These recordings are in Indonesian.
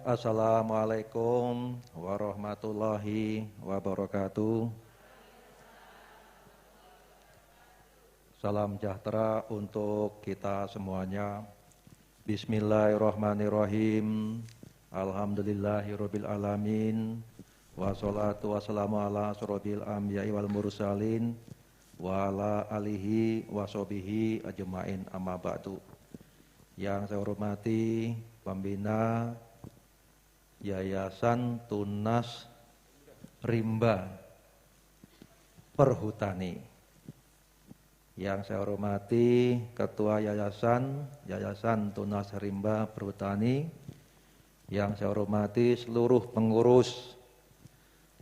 Assalamualaikum warahmatullahi wabarakatuh. Salam sejahtera untuk kita semuanya. Bismillahirrahmanirrahim. Alhamdulillahirabbil alamin. Wassalatu wassalamu ala asyrofil anbiya'i wal mursalin wa ala alihi washabihi ajmain amma ba'du. Yang saya hormati pembina Yayasan Tunas Rimba Perhutani. Yang saya hormati Ketua Yayasan Tunas Rimba Perhutani. Yang saya hormati seluruh pengurus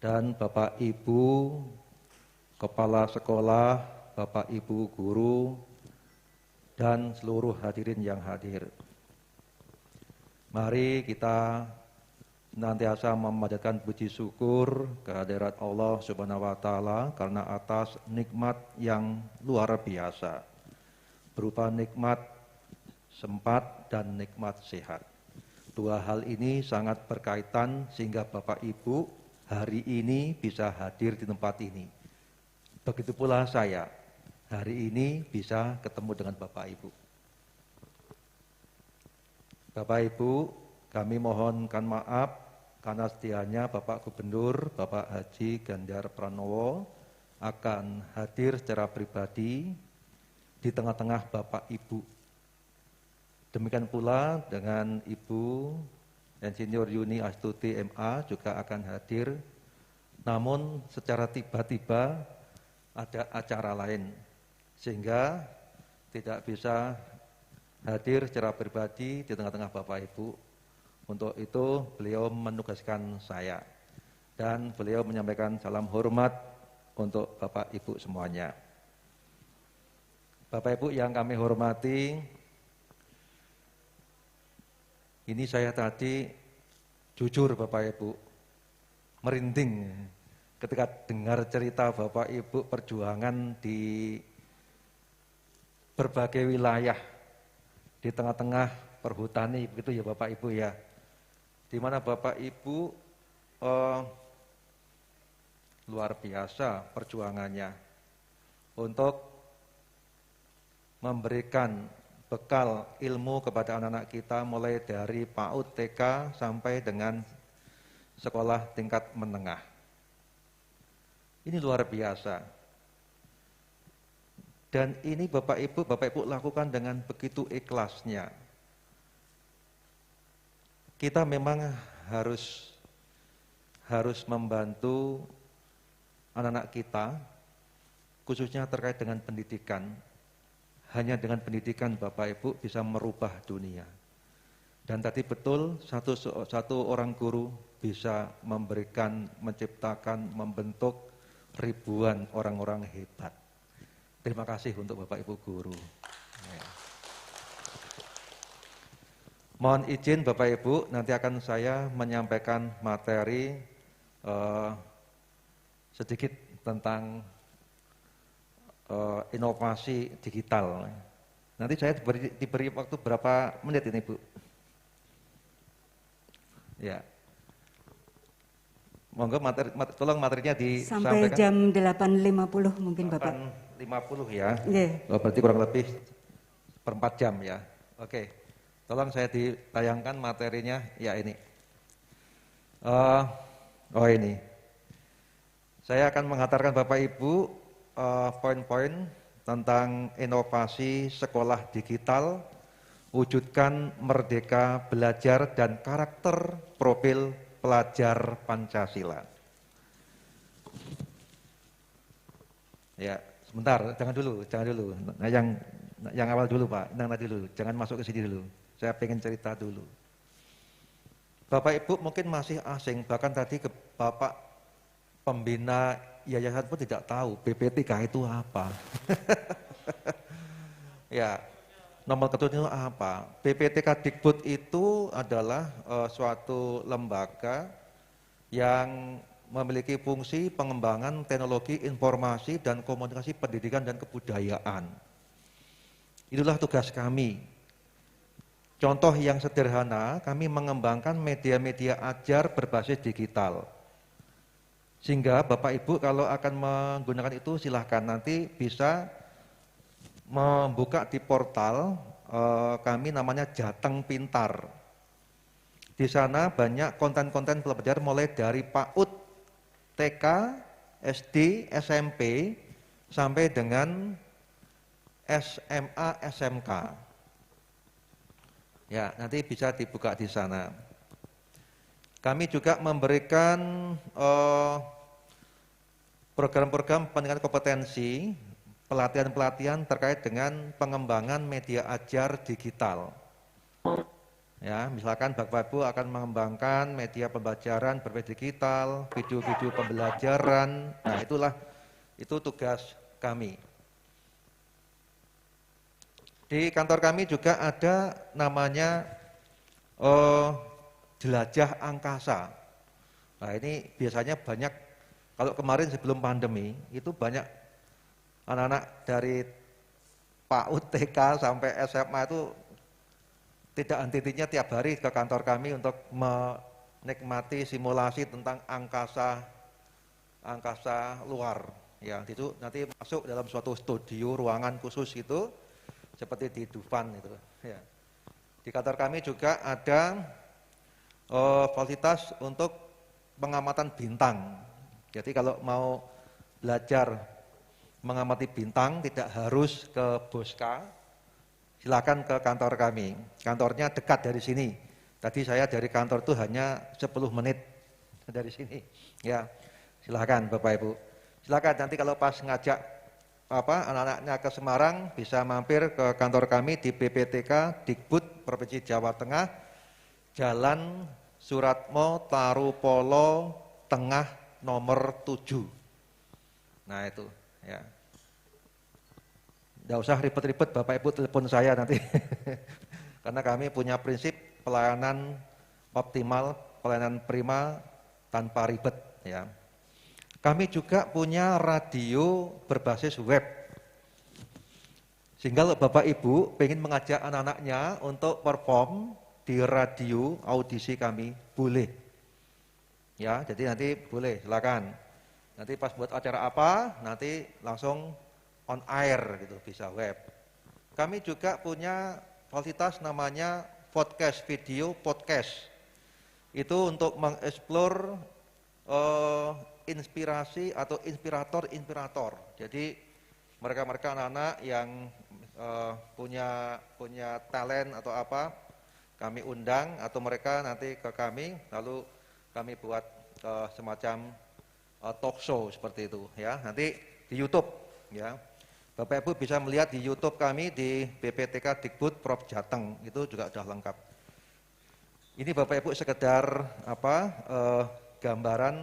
dan Bapak Ibu Kepala Sekolah, Bapak Ibu Guru, dan seluruh hadirin yang hadir. Mari kita senantiasa memanjatkan puji syukur kehadirat Allah Subhanahu wa taala karena atas nikmat yang luar biasa berupa nikmat sempat dan nikmat sehat. Dua hal ini sangat berkaitan sehingga Bapak Ibu hari ini bisa hadir di tempat ini. Begitu pula saya hari ini bisa ketemu dengan Bapak Ibu. Bapak Ibu, kami mohonkan maaf karena sedianya Bapak Gubernur, Bapak Haji Ganjar Pranowo akan hadir secara pribadi di tengah-tengah Bapak Ibu. Demikian pula dengan Ibu Insinyur Yuni Astuti MA juga akan hadir, namun secara tiba-tiba ada acara lain sehingga tidak bisa hadir secara pribadi di tengah-tengah Bapak Ibu. Untuk itu beliau menugaskan saya dan beliau menyampaikan salam hormat untuk Bapak Ibu semuanya. Bapak Ibu yang kami hormati, ini saya tadi jujur Bapak Ibu merinding ketika dengar cerita Bapak Ibu perjuangan di berbagai wilayah di tengah-tengah perhutani, begitu ya Bapak Ibu ya. Di mana Bapak Ibu luar biasa perjuangannya untuk memberikan bekal ilmu kepada anak-anak kita mulai dari PAUD TK sampai dengan sekolah tingkat menengah. Ini luar biasa. Dan ini Bapak Ibu lakukan dengan begitu ikhlasnya. Kita memang harus membantu anak-anak kita, khususnya terkait dengan pendidikan. Hanya dengan pendidikan Bapak Ibu bisa merubah dunia. Dan tadi betul satu orang guru bisa memberikan, menciptakan, membentuk ribuan orang-orang hebat. Terima kasih untuk Bapak Ibu guru. Ya. Mohon izin Bapak Ibu, nanti akan saya menyampaikan materi sedikit tentang inovasi digital. Nanti saya diberi waktu berapa menit ini Bu? Ya. Monggo tolong materinya disampaikan. Sampai jam 8.50 mungkin Bapak. 8.50 ya? Yeah. Oh, berarti kurang lebih 4 jam ya? Oke. Tolong saya ditayangkan materinya, ya ini. Ini. Saya akan menghantarkan Bapak Ibu poin-poin tentang inovasi sekolah digital, wujudkan merdeka belajar dan karakter profil pelajar Pancasila. Ya, sebentar, jangan dulu. Nah, yang awal dulu Pak, dulu, jangan masuk ke sini dulu. Saya pengen cerita dulu. Bapak Ibu mungkin masih asing, bahkan tadi ke Bapak pembina yayasan pun tidak tahu BPTK itu apa. Ya, nomor ketujuh itu apa? BPTK Dikbud itu adalah suatu lembaga yang memiliki fungsi pengembangan teknologi informasi dan komunikasi pendidikan dan kebudayaan. Itulah tugas kami. Contoh yang sederhana, kami mengembangkan media-media ajar berbasis digital. Sehingga Bapak Ibu kalau akan menggunakan itu silahkan nanti bisa membuka di portal kami namanya Jateng Pintar. Di sana banyak konten-konten belajar mulai dari PAUD, TK, SD, SMP, sampai dengan SMA, SMK. Ya, nanti bisa dibuka di sana. Kami juga memberikan program-program peningkatan kompetensi, pelatihan-pelatihan terkait dengan pengembangan media ajar digital. Ya, misalkan Bapak Ibu akan mengembangkan media pembelajaran berbasis digital, video-video pembelajaran. Nah, itu tugas kami. Di kantor kami juga ada namanya jelajah angkasa. Nah, ini biasanya banyak, kalau kemarin sebelum pandemi itu banyak anak-anak dari PAUD, TK sampai SMA itu tidak henti-hentinya tiap hari ke kantor kami untuk menikmati simulasi tentang angkasa luar. Ya, itu nanti masuk dalam suatu studio ruangan khusus itu seperti di Dufan itu. Ya. Di kantor kami juga ada fasilitas untuk pengamatan bintang. Jadi kalau mau belajar mengamati bintang tidak harus ke Boska, silakan ke kantor kami. Kantornya dekat dari sini. Tadi saya dari kantor itu hanya 10 menit dari sini. Ya, silakan Bapak Ibu. Silakan nanti kalau pas ngajak anak-anaknya ke Semarang bisa mampir ke kantor kami di BPTK Dikbud Provinsi Jawa Tengah, Jalan Suratmo Tarupolo Tengah nomor 7. Nah itu ya. Nggak usah ribet-ribet Bapak Ibu telepon saya nanti. Karena kami punya prinsip pelayanan optimal, pelayanan prima tanpa ribet ya. Kami juga punya radio berbasis web. Sehingga kalau Bapak Ibu pengen mengajak anak-anaknya untuk perform di radio audisi kami, boleh. Ya, jadi nanti boleh, silakan. Nanti pas buat acara apa, nanti langsung on air gitu, bisa web. Kami juga punya fasilitas namanya podcast video podcast. Itu untuk mengeksplor inspirasi atau inspirator. Jadi mereka-mereka anak-anak yang punya talent atau apa, kami undang atau mereka nanti ke kami, lalu kami buat semacam talk show seperti itu ya. Nanti di YouTube ya. Bapak Ibu bisa melihat di YouTube kami di BPTK Dikbud Prov Jateng, itu juga sudah lengkap. Ini Bapak Ibu sekedar gambaran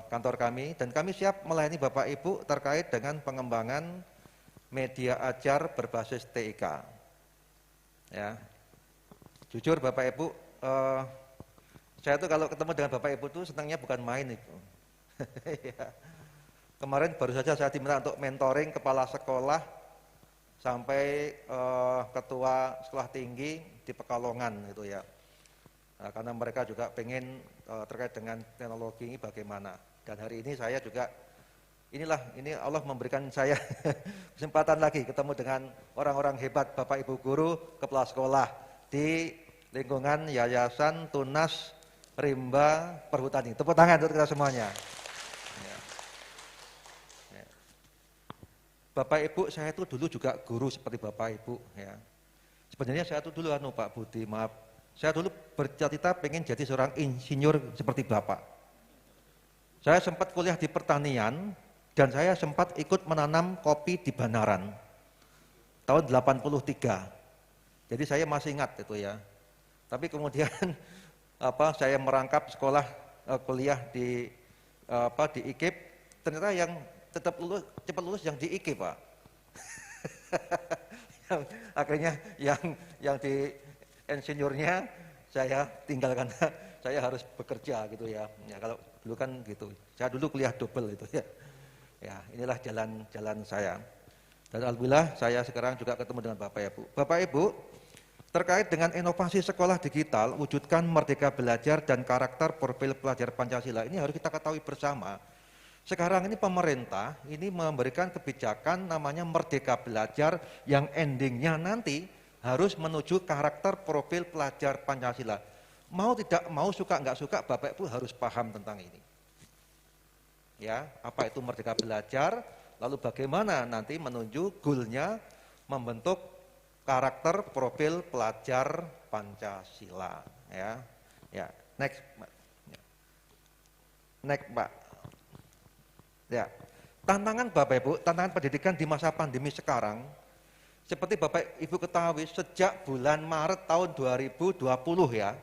kantor kami, dan kami siap melayani Bapak Ibu terkait dengan pengembangan media ajar berbasis TIK. Ya, jujur Bapak Ibu, saya tuh kalau ketemu dengan Bapak Ibu tuh senangnya bukan main itu. Ya. Kemarin baru saja saya diminta untuk mentoring kepala sekolah sampai ketua sekolah tinggi di Pekalongan itu ya. Nah, karena mereka juga pengen terkait dengan teknologi ini bagaimana. Dan hari ini saya juga, ini Allah memberikan saya kesempatan lagi ketemu dengan orang-orang hebat, Bapak Ibu Guru, kepala sekolah di lingkungan Yayasan Tunas Rimba Perhutani. Tepuk tangan untuk kita semuanya. Ya. Ya. Bapak Ibu, saya itu dulu juga guru seperti Bapak Ibu. Ya. Sebenarnya saya itu dulu Pak Budi, maaf. Saya dulu bercita-cita pengen jadi seorang insinyur seperti Bapak. Saya sempat kuliah di pertanian dan saya sempat ikut menanam kopi di Banaran tahun 83. Jadi saya masih ingat itu ya. Tapi kemudian saya merangkap sekolah kuliah di IKIP, ternyata yang tetap lulus cepat lulus yang di IKIP, Pak. Akhirnya yang di insinyurnya saya tinggal karena saya harus bekerja gitu ya. Ya kalau dulu kan gitu. Saya dulu kuliah double itu ya. Ya, inilah jalan saya. Dan alhamdulillah saya sekarang juga ketemu dengan Bapak Ibu. Bapak Ibu, terkait dengan inovasi sekolah digital, wujudkan merdeka belajar dan karakter profil pelajar Pancasila. Ini harus kita ketahui bersama. Sekarang ini pemerintah ini memberikan kebijakan namanya merdeka belajar yang endingnya nanti harus menuju karakter profil pelajar Pancasila. Mau tidak mau, suka nggak suka, Bapak Ibu harus paham tentang ini. Ya, apa itu merdeka belajar, lalu bagaimana nanti menuju goalnya membentuk karakter profil pelajar Pancasila. Ya, ya, next, next, Pak. Ya, tantangan Bapak Ibu, tantangan pendidikan di masa pandemi sekarang, seperti Bapak Ibu ketahui, sejak bulan Maret tahun 2020 ya,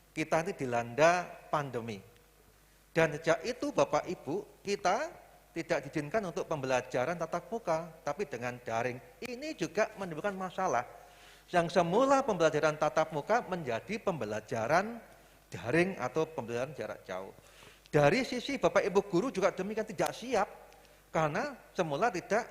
kita ini dilanda pandemi. Dan sejak itu Bapak Ibu, kita tidak diizinkan untuk pembelajaran tatap muka, tapi dengan daring. Ini juga menimbulkan masalah. Yang semula pembelajaran tatap muka menjadi pembelajaran daring atau pembelajaran jarak jauh. Dari sisi Bapak Ibu guru juga demikian tidak siap, karena semula tidak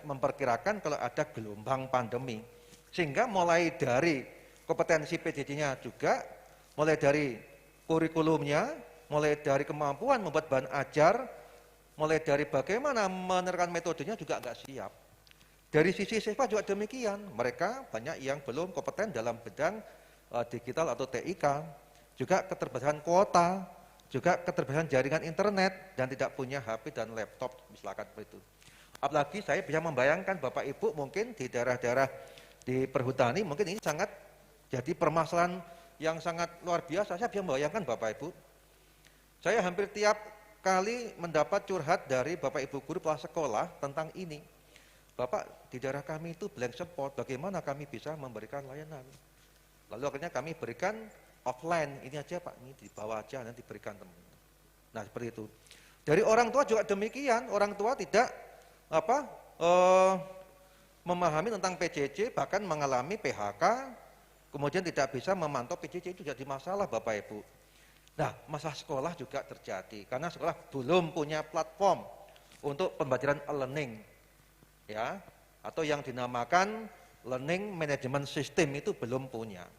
memperkirakan kalau ada gelombang pandemi. Sehingga mulai dari kompetensi PJJ-nya juga, mulai dari kurikulumnya, mulai dari kemampuan membuat bahan ajar, mulai dari bagaimana menerapkan metodenya juga nggak siap. Dari sisi siswa juga demikian, mereka banyak yang belum kompeten dalam bidang digital atau TIK, juga keterbatasan kuota, juga keterbatasan jaringan internet, dan tidak punya HP dan laptop, misalkan begitu. Apalagi saya bisa membayangkan Bapak Ibu mungkin di daerah-daerah di perhutani, mungkin ini sangat jadi permasalahan yang sangat luar biasa. Saya bisa membayangkan Bapak Ibu, saya hampir tiap kali mendapat curhat dari Bapak Ibu guru kepala sekolah tentang ini. Bapak, di daerah kami itu blank spot, bagaimana kami bisa memberikan layanan? Lalu akhirnya kami berikan offline, ini aja Pak, ini dibawa aja, nanti diberikan teman. Nah seperti itu. Dari orang tua juga demikian, orang tua tidak memahami tentang PJJ, bahkan mengalami PHK, kemudian tidak bisa memantau PJJ, itu jadi masalah Bapak Ibu. Nah, masalah sekolah juga terjadi, karena sekolah belum punya platform untuk pembelajaran e-learning, ya, atau yang dinamakan learning management system itu belum punya.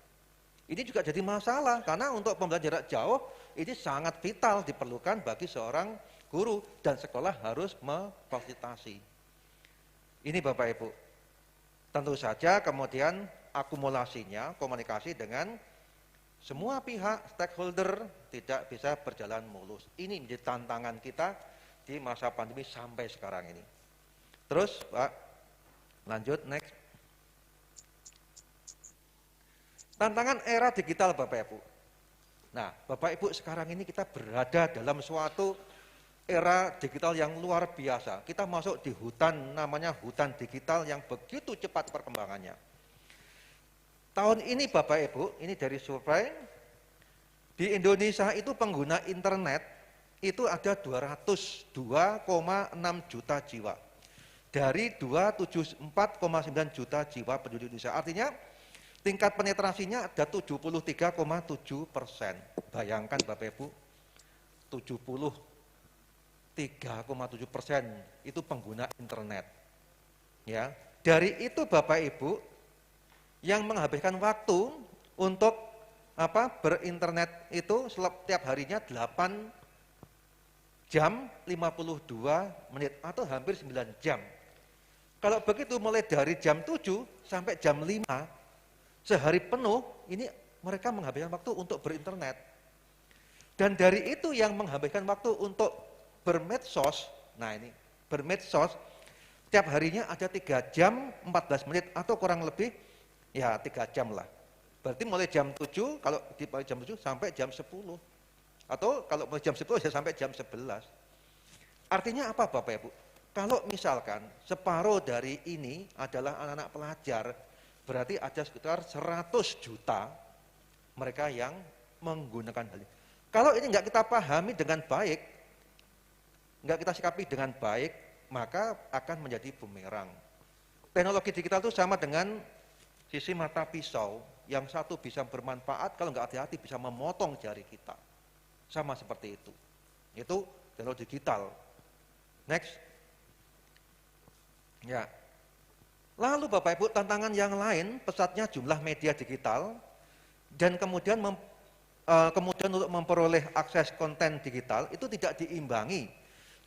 Ini juga jadi masalah, karena untuk pembelajaran jarak jauh ini sangat vital diperlukan bagi seorang guru, dan sekolah harus memfasilitasi. Ini Bapak Ibu. Tentu saja kemudian akumulasinya, komunikasi dengan semua pihak, stakeholder tidak bisa berjalan mulus. Ini menjadi tantangan kita di masa pandemi sampai sekarang ini. Terus Pak, lanjut, next. Tantangan era digital Bapak Ibu. Nah, Bapak Ibu, sekarang ini kita berada dalam suatu era digital yang luar biasa. Kita masuk di hutan, namanya hutan digital yang begitu cepat perkembangannya. Tahun ini Bapak Ibu, ini dari survei, di Indonesia itu pengguna internet itu ada 202,6 juta jiwa. Dari 274,9 juta jiwa penduduk Indonesia. Artinya tingkat penetrasinya ada 73,7%. Bayangkan Bapak Ibu, 73,7% itu pengguna internet. Ya, dari itu Bapak Ibu yang menghabiskan waktu untuk berinternet itu setiap harinya 8 jam 52 menit atau hampir 9 jam. Kalau begitu mulai dari jam 7 sampai jam 5 sehari penuh, ini mereka menghabiskan waktu untuk berinternet. Dan dari itu yang menghabiskan waktu untuk bermedsos, nah ini bermedsos, tiap harinya ada 3 jam 14 menit atau kurang lebih ya 3 jam lah. Berarti mulai jam 7, kalau di jam 7 sampai jam 10. Atau kalau mulai jam 10 ya sampai jam 11. Artinya apa Bapak Ibu? Kalau misalkan separuh dari ini adalah anak-anak pelajar, berarti ada sekitar 100 juta mereka yang menggunakan hal ini. Kalau ini nggak kita pahami dengan baik, nggak kita sikapi dengan baik, maka akan menjadi bumerang. Teknologi digital itu sama dengan sisi mata pisau, yang satu bisa bermanfaat, kalau nggak hati-hati bisa memotong jari kita. Sama seperti itu. Itu teknologi digital. Next. Ya. Lalu Bapak Ibu, tantangan yang lain pesatnya jumlah media digital dan kemudian kemudian untuk memperoleh akses konten digital itu tidak diimbangi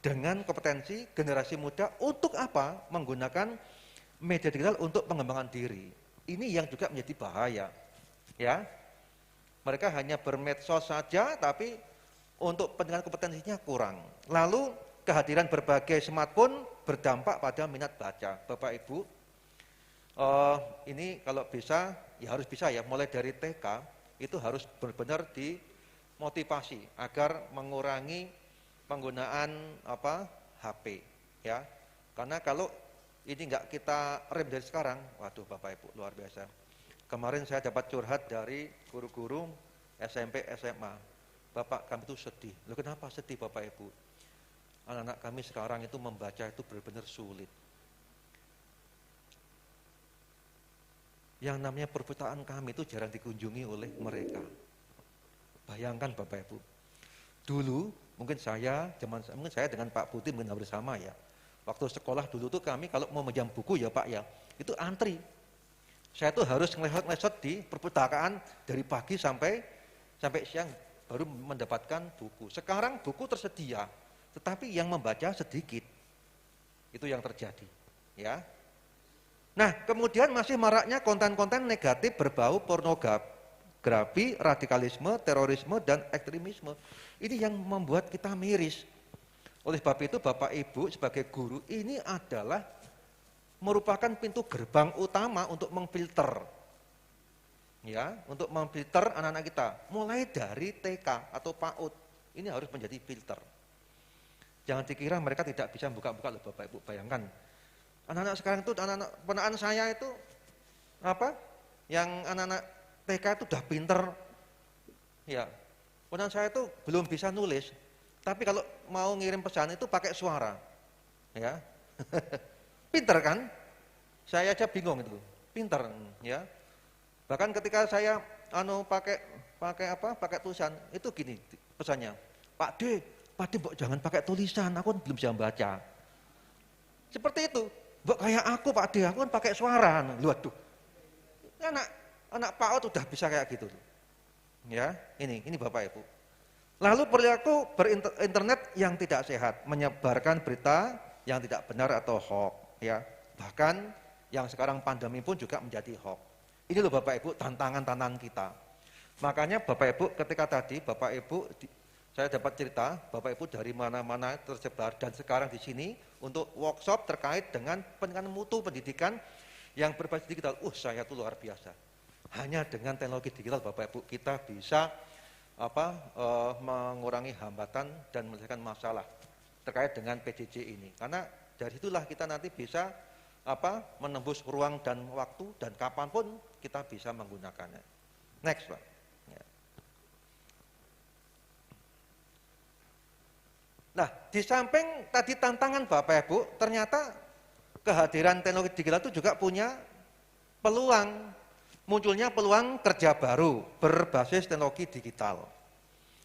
dengan kompetensi generasi muda untuk apa? Menggunakan media digital untuk pengembangan diri. Ini yang juga menjadi bahaya. Ya. Mereka hanya bermedsos saja tapi untuk pendidikan kompetensinya kurang. Lalu kehadiran berbagai smartphone berdampak pada minat baca. Bapak Ibu, ini kalau bisa, ya harus bisa ya, mulai dari TK itu harus benar-benar dimotivasi agar mengurangi penggunaan HP, ya. Karena kalau ini enggak kita rem dari sekarang, waduh Bapak Ibu luar biasa. Kemarin saya dapat curhat dari guru-guru SMP, SMA. Bapak, kami itu sedih. Loh kenapa sedih Bapak Ibu? Anak-anak kami sekarang itu membaca itu benar-benar sulit. Yang namanya perpustakaan kami itu jarang dikunjungi oleh mereka. Bayangkan Bapak Ibu. Dulu mungkin saya dengan Pak Putih mungkin hampir sama ya. Waktu sekolah dulu tuh kami kalau mau meminjam buku ya Pak ya, itu antri. Saya tuh harus ngelesot-ngelesot di perpustakaan dari pagi sampai siang baru mendapatkan buku. Sekarang buku tersedia, tetapi yang membaca sedikit. Itu yang terjadi, ya. Nah, kemudian masih maraknya konten-konten negatif berbau pornografi, radikalisme, terorisme, dan ekstremisme. Ini yang membuat kita miris. Oleh sebab itu Bapak Ibu sebagai guru ini adalah merupakan pintu gerbang utama untuk memfilter, ya, untuk memfilter anak-anak kita, mulai dari TK atau PAUD, ini harus menjadi filter. Jangan dikira mereka tidak bisa buka-buka loh Bapak Ibu, bayangkan, anak-anak sekarang itu, anak-anak ponakan saya itu, yang anak-anak TK itu udah pinter, ya, ponakan saya itu belum bisa nulis, tapi kalau mau ngirim pesan itu pakai suara, ya. Pinter kan? Saya aja bingung itu. Pinter ya. Bahkan ketika saya pakai tulisan, itu gini pesannya. Pak D, Mbok jangan pakai tulisan, aku kan belum bisa membaca. Seperti itu. Mbok kayak aku Pak D, aku kan pakai suara. Waduh. Anak PAUD udah bisa kayak gitu. Ya, ini Bapak Ibu. Lalu perilaku berinternet yang tidak sehat, menyebarkan berita yang tidak benar atau hoax. Ya, bahkan yang sekarang pandemi pun juga menjadi hoax. Ini loh Bapak Ibu tantangan-tantangan kita. Makanya Bapak Ibu ketika tadi Bapak Ibu saya dapat cerita Bapak Ibu dari mana-mana tersebar dan sekarang di sini untuk workshop terkait dengan pendidikan mutu pendidikan yang berbasis digital. Saya tuh luar biasa. Hanya dengan teknologi digital Bapak Ibu kita bisa mengurangi hambatan dan menyelesaikan masalah terkait dengan PJJ ini. Karena dari itulah kita nanti bisa menembus ruang dan waktu dan kapanpun kita bisa menggunakannya. Next Pak. Ya. Nah, di samping tadi tantangan Bapak Ibu, ternyata kehadiran teknologi digital itu juga punya peluang, munculnya peluang kerja baru berbasis teknologi digital.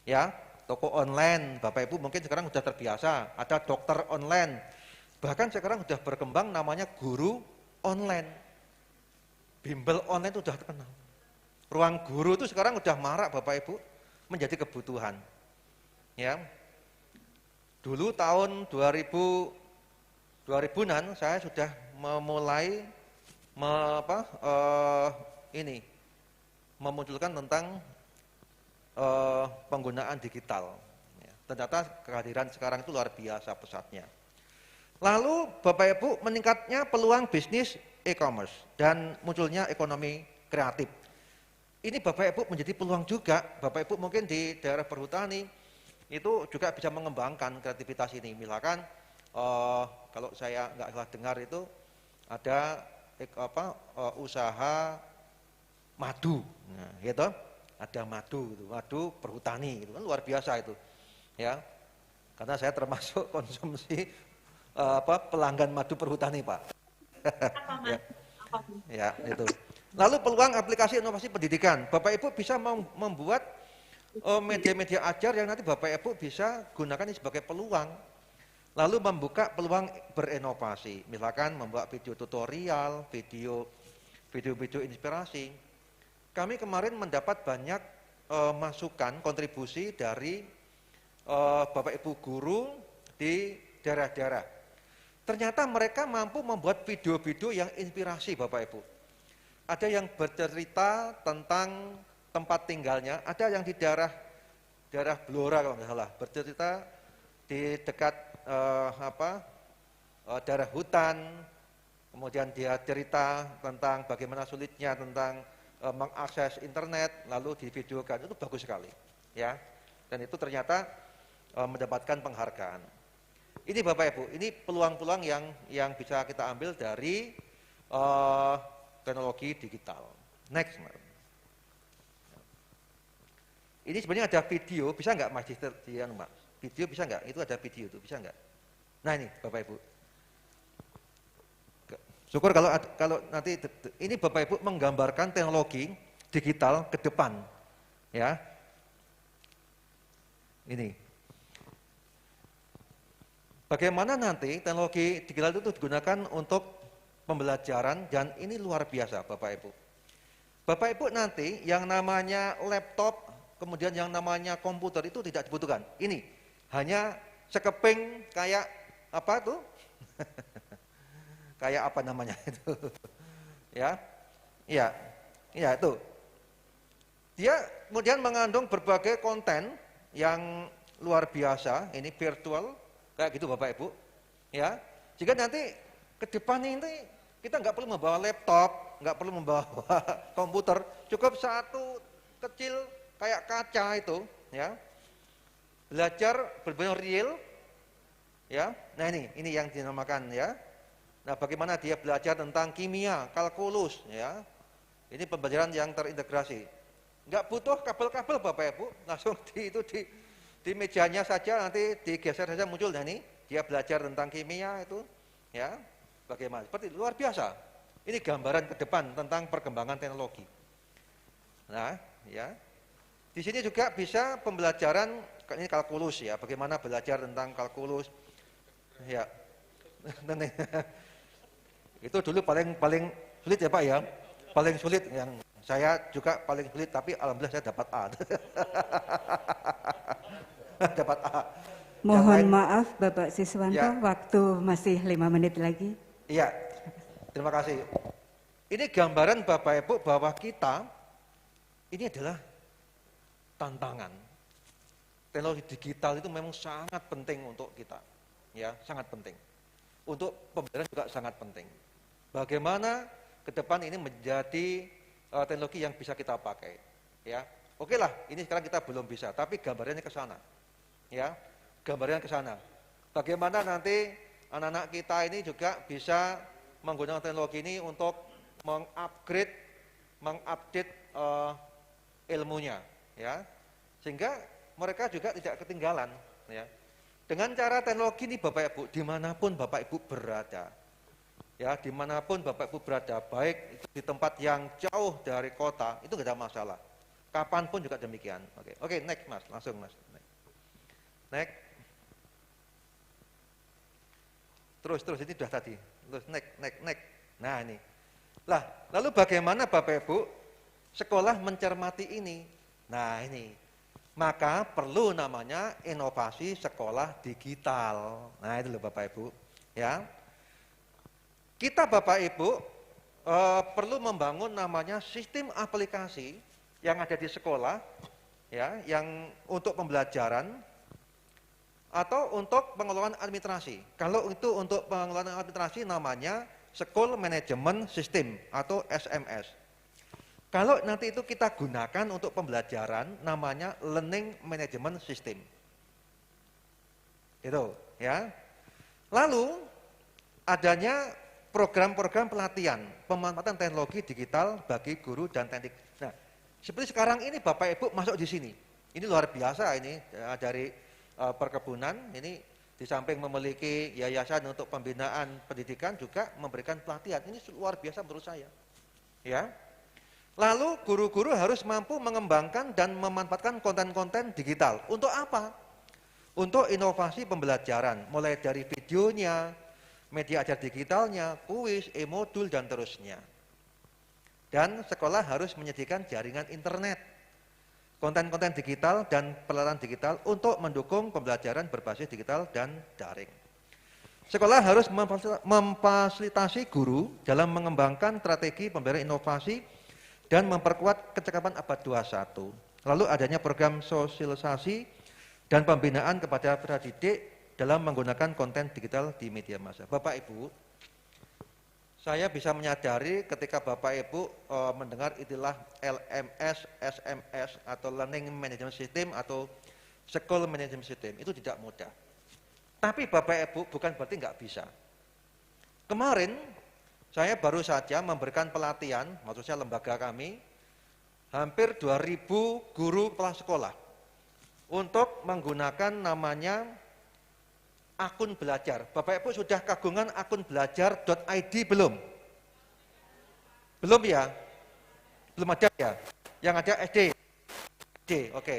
Ya, toko online, Bapak Ibu mungkin sekarang sudah terbiasa, ada dokter online. Bahkan sekarang sudah berkembang namanya guru online. Bimbel online itu sudah terkenal. Ruang guru itu sekarang sudah marak Bapak Ibu, menjadi kebutuhan. Ya. Dulu tahun 2000-an saya sudah memulai memunculkan tentang penggunaan digital. Ya. Ternyata kehadiran sekarang itu luar biasa pesatnya. Lalu Bapak Ibu meningkatnya peluang bisnis e-commerce dan munculnya ekonomi kreatif. Ini Bapak Ibu menjadi peluang juga. Bapak Ibu mungkin di daerah perhutani itu juga bisa mengembangkan kreativitas ini. Misalkan kalau saya nggak salah dengar itu ada usaha madu, nah, gitu. Ada madu, gitu. Madu perhutani, itu kan luar biasa itu, ya. Karena saya termasuk konsumsi pelanggan madu perhutani Pak. Ya. Ya, itu. Lalu peluang aplikasi inovasi pendidikan. Bapak Ibu bisa membuat media-media ajar yang nanti Bapak Ibu bisa gunakan ini sebagai peluang. lalu membuka peluang berinovasi, misalkan membuat video tutorial, video inspirasi. Kami kemarin mendapat banyak masukan, kontribusi dari Bapak Ibu guru di daerah-daerah. Ternyata mereka mampu membuat video-video yang inspirasi Bapak Ibu. Ada yang bercerita tentang tempat tinggalnya, ada yang di daerah Blora kalau nggak salah, bercerita di dekat daerah hutan, kemudian dia cerita tentang bagaimana sulitnya tentang mengakses internet, lalu divideokan. Itu bagus sekali, ya. Dan itu ternyata mendapatkan penghargaan. Ini Bapak Ibu, ini peluang-peluang yang bisa kita ambil dari teknologi digital. Next, ini sebenarnya ada video, bisa nggak Mas Mbak? Video bisa nggak? Itu ada video tuh, bisa nggak? Nah ini Bapak Ibu. Syukur kalau nanti ini Bapak Ibu menggambarkan teknologi digital ke depan, ya. Ini. Bagaimana nanti teknologi digital itu digunakan untuk pembelajaran, dan ini luar biasa Bapak Ibu. Bapak Ibu nanti yang namanya laptop, kemudian yang namanya komputer itu tidak dibutuhkan. Ini hanya sekeping kayak apa tuh? Kayak apa namanya itu? Ya, iya, iya itu. Dia kemudian mengandung berbagai konten yang luar biasa. Ini virtual kayak gitu Bapak Ibu. Ya, jika nanti ke depan ini kita nggak perlu membawa laptop, nggak perlu membawa komputer, cukup satu kecil kayak kaca itu, ya. Belajar benar-benar real, ya. Nah ini yang dinamakan, ya. Nah bagaimana dia belajar tentang kimia, kalkulus, ya. Ini pembelajaran yang terintegrasi. Nggak butuh kabel-kabel Bapak Ibu, langsung di mejanya saja, nanti digeser saja muncul. Nah ini dia belajar tentang kimia itu, ya. Bagaimana? Seperti luar biasa. Ini gambaran ke depan tentang perkembangan teknologi. Nah, ya. Di sini juga bisa pembelajaran ini kalkulus, ya. Bagaimana belajar tentang kalkulus, ya. Itu dulu paling sulit ya Pak ya, paling sulit, yang saya juga paling sulit, tapi alhamdulillah saya dapat A. Dapat A. Mohon maaf Bapak Siswanto, ya. Waktu masih 5 menit lagi. Iya, terima kasih. Ini gambaran Bapak Ibu bahwa kita ini adalah tantangan. Teknologi digital itu memang sangat penting untuk kita, ya, sangat penting. Untuk pembelajaran juga sangat penting. Bagaimana ke depan ini menjadi teknologi yang bisa kita pakai, ya. Oke lah, ini sekarang kita belum bisa, tapi gambarannya ke sana, ya, gambarannya ke sana. Bagaimana nanti anak-anak kita ini juga bisa menggunakan teknologi ini untuk mengupgrade, mengupdate ilmunya, ya, sehingga mereka juga tidak ketinggalan, ya. Dengan cara teknologi ini Bapak Ibu, dimanapun Bapak Ibu berada, ya, dimanapun Bapak Ibu berada, baik itu di tempat yang jauh dari kota, itu tidak ada masalah. Kapanpun juga demikian. Oke, next Mas, langsung Mas. Next. Terus ini sudah tadi. Terus next. Nah ini. Lah, lalu bagaimana Bapak Ibu sekolah mencermati ini? Nah ini. Maka perlu namanya inovasi sekolah digital. Nah itu loh Bapak Ibu, ya. Kita Bapak Ibu perlu membangun namanya sistem aplikasi yang ada di sekolah, ya, yang untuk pembelajaran atau untuk pengelolaan administrasi. Kalau itu untuk pengelolaan administrasi namanya School Management System atau SMS. Kalau nanti itu kita gunakan untuk pembelajaran namanya Learning Management System. Itu, ya. Lalu adanya program-program pelatihan pemanfaatan teknologi digital bagi guru dan teknik. Nah, seperti sekarang ini Bapak Ibu masuk di sini. Ini luar biasa ini, ya, dari perkebunan ini di samping memiliki yayasan untuk pembinaan pendidikan juga memberikan pelatihan. Ini luar biasa menurut saya. Ya. Lalu guru-guru harus mampu mengembangkan dan memanfaatkan konten-konten digital. Untuk apa? untuk inovasi pembelajaran, mulai dari videonya, media ajar digitalnya, kuis, e-modul, dan terusnya. Dan sekolah harus menyediakan jaringan internet, konten-konten digital dan peralatan digital untuk mendukung pembelajaran berbasis digital dan daring. Sekolah harus memfasilitasi guru dalam mengembangkan strategi pembelajaran inovasi dan memperkuat kecakapan abad 21. Lalu adanya program sosialisasi dan pembinaan kepada pendidik dalam menggunakan konten digital di media massa. Bapak Ibu, saya bisa menyadari ketika Bapak Ibu mendengar istilah LMS, SMS atau Learning Management System atau School Management System, itu tidak mudah. Tapi Bapak Ibu bukan berarti nggak bisa. Kemarin saya baru saja memberikan pelatihan, maksudnya lembaga kami, hampir 2.000 guru kepala sekolah untuk menggunakan namanya akun belajar. Bapak Ibu sudah kagungan akun belajar.id belum? Belum ya? Belum ada ya? Yang ada SD? Oke.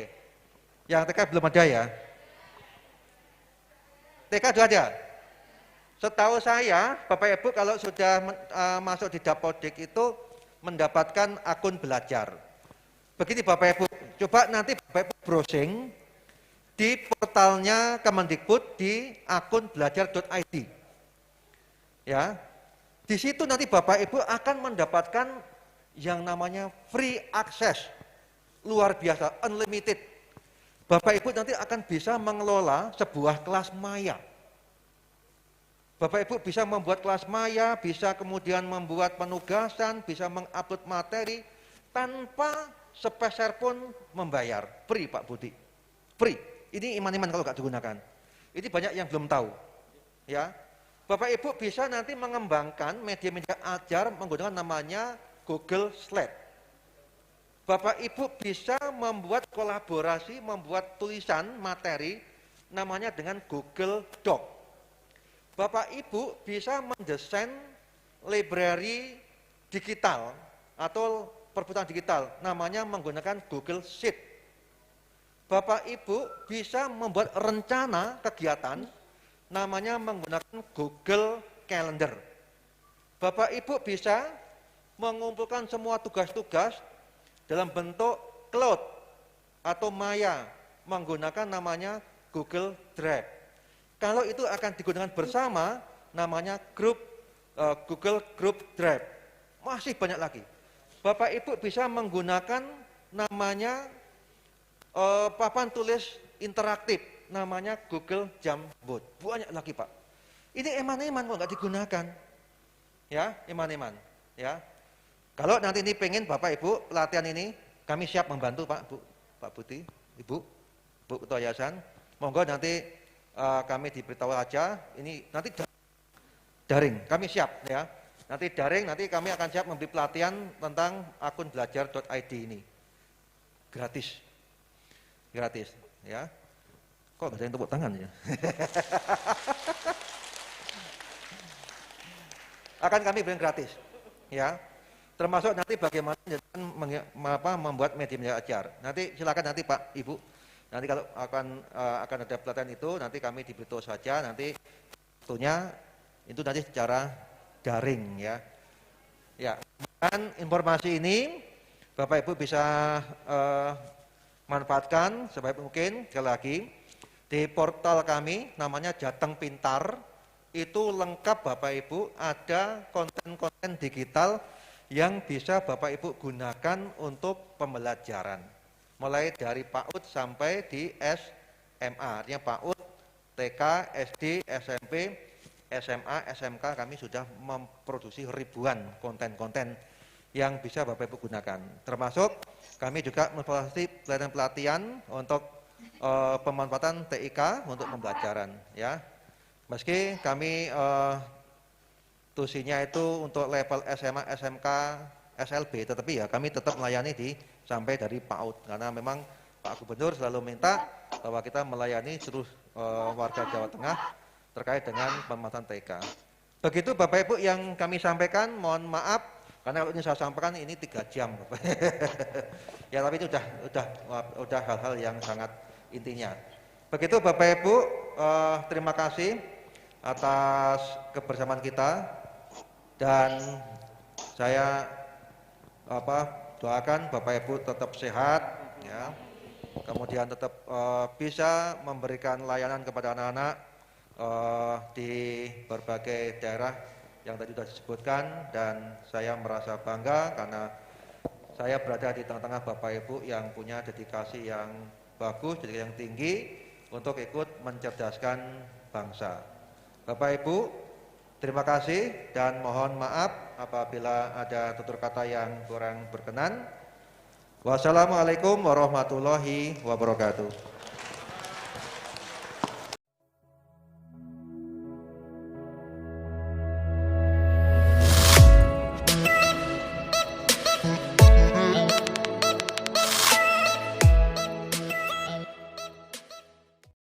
Yang TK belum ada ya? TK sudah ada? Setahu saya, Bapak Ibu kalau sudah masuk di Dapodik itu mendapatkan akun belajar. Begini Bapak Ibu, coba nanti Bapak Ibu browsing di portalnya Kemendikbud di akun belajar.id. Ya. Di situ nanti Bapak Ibu akan mendapatkan yang namanya free access. Luar biasa, unlimited. Bapak Ibu nanti akan bisa mengelola sebuah kelas maya. Bapak Ibu bisa membuat kelas maya, bisa kemudian membuat penugasan, bisa mengupload materi tanpa sepeser pun membayar. Free Pak Budi. Free. Ini iman-iman kalau nggak digunakan. Ini banyak yang belum tahu. Ya, Bapak Ibu bisa nanti mengembangkan media-media ajar menggunakan namanya Google Slide. Bapak Ibu bisa membuat kolaborasi, membuat tulisan materi namanya dengan Google Doc. Bapak Ibu bisa mendesain library digital atau perpustakaan digital namanya menggunakan Google Sheet. Bapak Ibu bisa membuat rencana kegiatan namanya menggunakan Google Calendar. Bapak Ibu bisa mengumpulkan semua tugas-tugas dalam bentuk cloud atau maya menggunakan namanya Google Drive. Kalau itu akan digunakan bersama namanya Google Group Drive. Masih banyak lagi. Bapak Ibu bisa menggunakan namanya papan tulis interaktif namanya Google Jamboard. Banyak lagi Pak. Ini eman-eman kok nggak digunakan. Ya, eman-eman. Ya. Kalau nanti ini pengen Bapak Ibu latihan ini, kami siap membantu Pak, Bu, Pak Putih, Ibu, Bu Ketua Yayasan. Monggo nanti kami diberitahu aja. Ini nanti daring, kami siap ya. Nanti daring, nanti kami akan siap memberi pelatihan tentang akun belajar.id ini. Gratis. Gratis, ya. Kok nggak ada yang tepuk tangan ya? Akan kami berikan gratis, ya. Termasuk nanti bagaimana membuat media ajar. Nanti silakan nanti Pak, Ibu. Nanti kalau akan ada pelatihan itu, nanti kami diberitahu saja. Nanti waktunya itu nanti secara daring, ya. Ya. Dan informasi ini Bapak Ibu bisa manfaatkan sebaik mungkin. Sekali lagi di portal kami namanya Jateng Pintar, itu lengkap Bapak Ibu, ada konten-konten digital yang bisa Bapak Ibu gunakan untuk pembelajaran mulai dari PAUD sampai di SMA, artinya PAUD, TK, SD, SMP, SMA, SMK. Kami sudah memproduksi ribuan konten-konten yang bisa Bapak Ibu gunakan, termasuk kami juga memfasilitasi pelatihan untuk pemanfaatan TIK untuk pembelajaran, ya. Meski kami tusinya itu untuk level SMA, SMK, SLB, tetapi ya kami tetap melayani sampai dari PAUD, karena memang Pak Gubernur selalu minta bahwa kita melayani seluruh warga Jawa Tengah terkait dengan pemanfaatan TIK. Begitu Bapak Ibu yang kami sampaikan, mohon maaf karena kalau ini saya sampaikan ini 3 jam. Ya tapi itu udah hal-hal yang sangat intinya. Begitu Bapak Ibu, terima kasih atas kebersamaan kita dan saya doakan Bapak Ibu tetap sehat, ya. Kemudian tetap bisa memberikan layanan kepada anak-anak di berbagai daerah yang tadi sudah disebutkan, dan saya merasa bangga karena saya berada di tengah-tengah Bapak Ibu yang punya dedikasi yang bagus, dedikasi yang tinggi untuk ikut mencerdaskan bangsa. Bapak Ibu, terima kasih dan mohon maaf apabila ada tutur kata yang kurang berkenan. Wassalamualaikum warahmatullahi wabarakatuh.